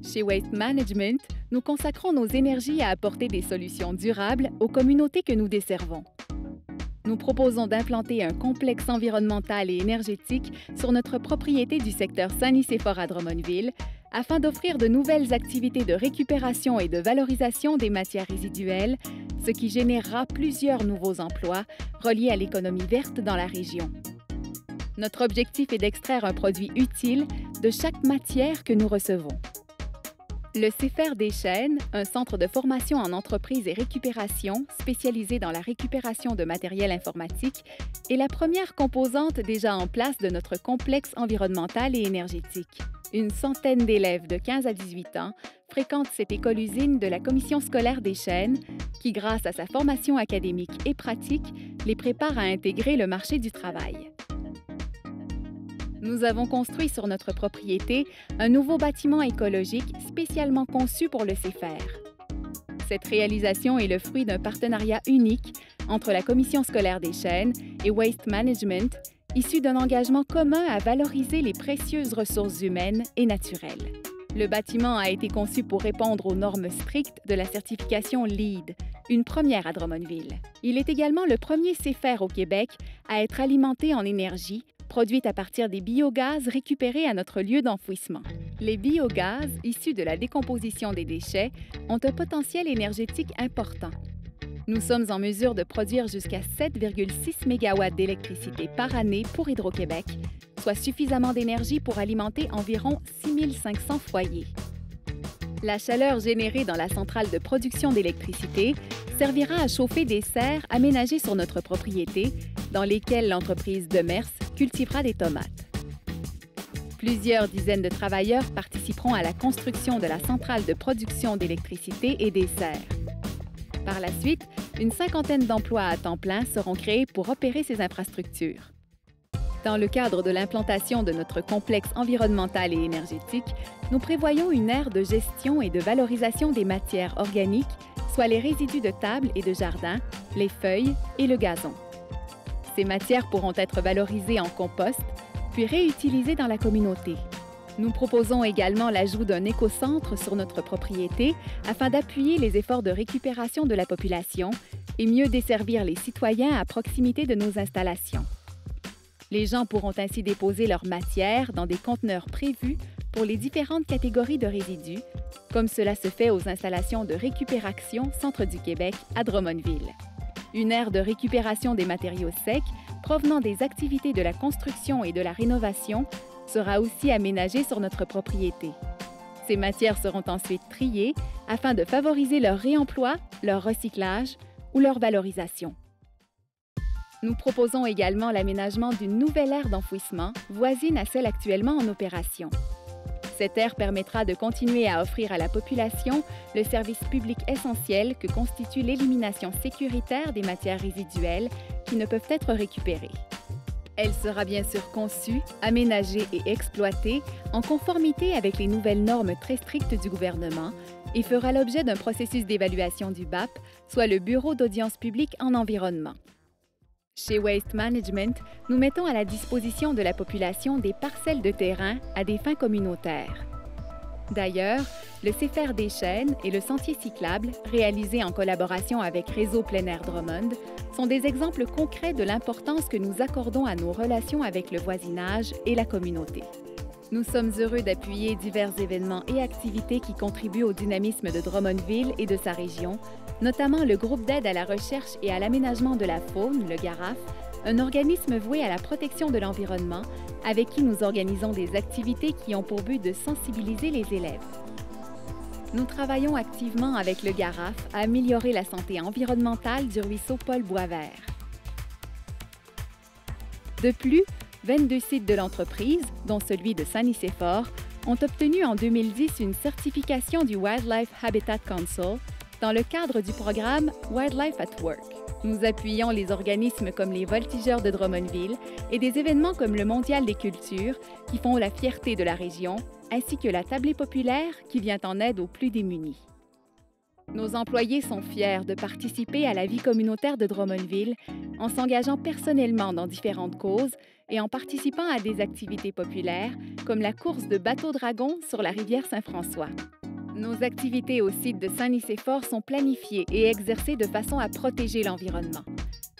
Chez Waste Management, nous consacrons nos énergies à apporter des solutions durables aux communautés que nous desservons. Nous proposons d'implanter un complexe environnemental et énergétique sur notre propriété du secteur Saint-Nicéphore à Drummondville afin d'offrir de nouvelles activités de récupération et de valorisation des matières résiduelles, ce qui générera plusieurs nouveaux emplois reliés à l'économie verte dans la région. Notre objectif est d'extraire un produit utile de chaque matière que nous recevons. Le CEFER des Chênes, un centre de formation en entreprise et récupération spécialisé dans la récupération de matériel informatique, est la première composante déjà en place de notre complexe environnemental et énergétique. Une centaine d'élèves de 15 à 18 ans fréquentent cette école-usine de la Commission scolaire des Chênes qui, grâce à sa formation académique et pratique, les prépare à intégrer le marché du travail. Nous avons construit sur notre propriété un nouveau bâtiment écologique spécialement conçu pour le CEFER. Cette réalisation est le fruit d'un partenariat unique entre la Commission scolaire des Chênes et Waste Management, issu d'un engagement commun à valoriser les précieuses ressources humaines et naturelles. Le bâtiment a été conçu pour répondre aux normes strictes de la certification LEED, une première à Drummondville. Il est également le premier CEFER au Québec à être alimenté en énergie produite à partir des biogaz récupérés à notre lieu d'enfouissement. Les biogaz, issus de la décomposition des déchets, ont un potentiel énergétique important. Nous sommes en mesure de produire jusqu'à 7,6 MW d'électricité par année pour Hydro-Québec, soit suffisamment d'énergie pour alimenter environ 6 500 foyers. La chaleur générée dans la centrale de production d'électricité servira à chauffer des serres aménagées sur notre propriété, dans lesquelles l'entreprise Demers cultivera des tomates. Plusieurs dizaines de travailleurs participeront à la construction de la centrale de production d'électricité et des serres. Par la suite, une cinquantaine d'emplois à temps plein seront créés pour opérer ces infrastructures. Dans le cadre de l'implantation de notre complexe environnemental et énergétique, nous prévoyons une aire de gestion et de valorisation des matières organiques, soit les résidus de table et de jardin, les feuilles et le gazon. Ces matières pourront être valorisées en compost, puis réutilisées dans la communauté. Nous proposons également l'ajout d'un écocentre sur notre propriété afin d'appuyer les efforts de récupération de la population et mieux desservir les citoyens à proximité de nos installations. Les gens pourront ainsi déposer leurs matières dans des conteneurs prévus pour les différentes catégories de résidus, comme cela se fait aux installations de récupération Centre du Québec à Drummondville. Une aire de récupération des matériaux secs provenant des activités de la construction et de la rénovation sera aussi aménagée sur notre propriété. Ces matières seront ensuite triées afin de favoriser leur réemploi, leur recyclage ou leur valorisation. Nous proposons également l'aménagement d'une nouvelle aire d'enfouissement voisine à celle actuellement en opération. Cette aire permettra de continuer à offrir à la population le service public essentiel que constitue l'élimination sécuritaire des matières résiduelles qui ne peuvent être récupérées. Elle sera bien sûr conçue, aménagée et exploitée en conformité avec les nouvelles normes très strictes du gouvernement et fera l'objet d'un processus d'évaluation du BAP, soit le Bureau d'audience publique en environnement. Chez Waste Management, nous mettons à la disposition de la population des parcelles de terrain à des fins communautaires. D'ailleurs, le CEFER des Chênes et le sentier cyclable, réalisé en collaboration avec Réseau Plein Air Drummond, sont des exemples concrets de l'importance que nous accordons à nos relations avec le voisinage et la communauté. Nous sommes heureux d'appuyer divers événements et activités qui contribuent au dynamisme de Drummondville et de sa région, notamment le groupe d'aide à la recherche et à l'aménagement de la faune, le GARAF, un organisme voué à la protection de l'environnement avec qui nous organisons des activités qui ont pour but de sensibiliser les élèves. Nous travaillons activement avec le GARAF à améliorer la santé environnementale du ruisseau Paul Boisvert. De plus, 22 sites de l'entreprise, dont celui de Saint-Nicéphore, ont obtenu en 2010 une certification du Wildlife Habitat Council dans le cadre du programme Wildlife at Work. Nous appuyons les organismes comme les Voltigeurs de Drummondville et des événements comme le Mondial des cultures qui font la fierté de la région, ainsi que la Tablée populaire qui vient en aide aux plus démunis. Nos employés sont fiers de participer à la vie communautaire de Drummondville en s'engageant personnellement dans différentes causes et en participant à des activités populaires comme la course de bateau-dragon sur la rivière Saint-François. Nos activités au site de Saint-Nicéphore sont planifiées et exercées de façon à protéger l'environnement.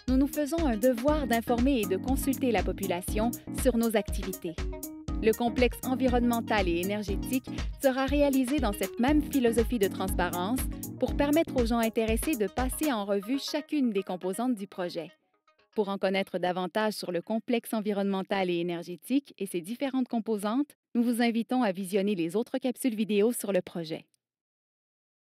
Nous nous faisons un devoir d'informer et de consulter la population sur nos activités. Le complexe environnemental et énergétique sera réalisé dans cette même philosophie de transparence pour permettre aux gens intéressés de passer en revue chacune des composantes du projet. Pour en connaître davantage sur le complexe environnemental et énergétique et ses différentes composantes, nous vous invitons à visionner les autres capsules vidéo sur le projet.